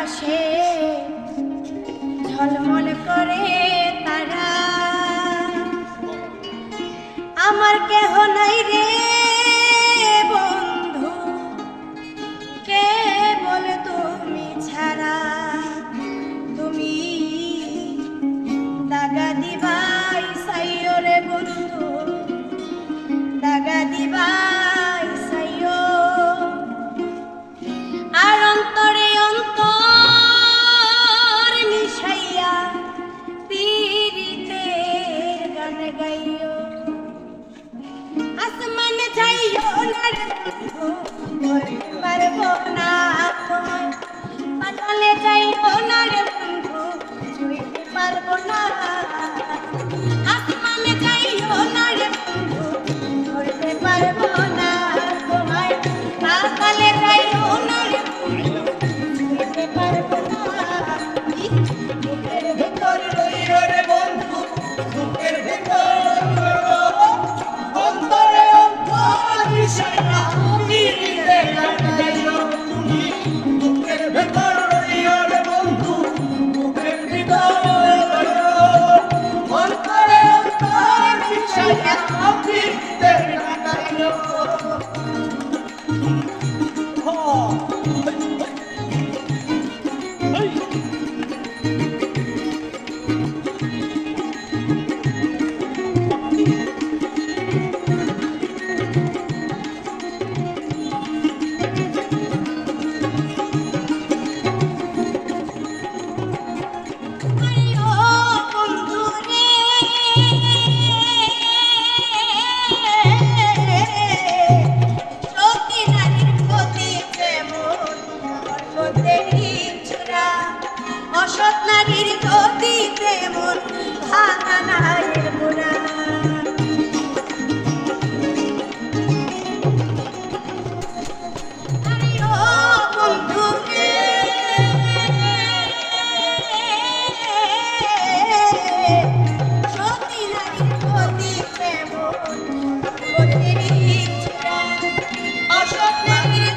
আকাশে ঝলমল করে তারা। আমার কেহ নাই রে বন্ধু, কেবল তুমি ছাড়া। তুমি দাগা দিবাই সাইও রে বন্ধু, দাগা দিবাই সাইও। আর অন্তরে অন্তর মিশাইয়া পীড়িতের গান গাইও। আসমানে যাইও না রে বন্ধু, ধরতে পারবো না তোমায়। পাতালে যাইও না রে বন্ধু, ছুঁইতে পারবো না। আসমানে যাইও না রে বন্ধু, ধরতে পারবো না তোমায়। পাতালে যাইও না রে বন্ধু, ছুঁইতে পারবো না। বুকের ভেতর রইও রে বন্ধু, বুকের ভেতর অন্তরে অন্তর মিশাইয়া পীড়িতে গান গাইও। তুমি বুকের ভেতর রইও রে বন্ধু, বুকের ভেতর অন্তরে অন্তর মিশাইয়া পীড়িতে গান গাইও। অসৎ নারীর গতি তেমন ভাঙা নারীর মোড়া। বন্ধুকে সতী নারীর গতি তেমন অসৎ নারীর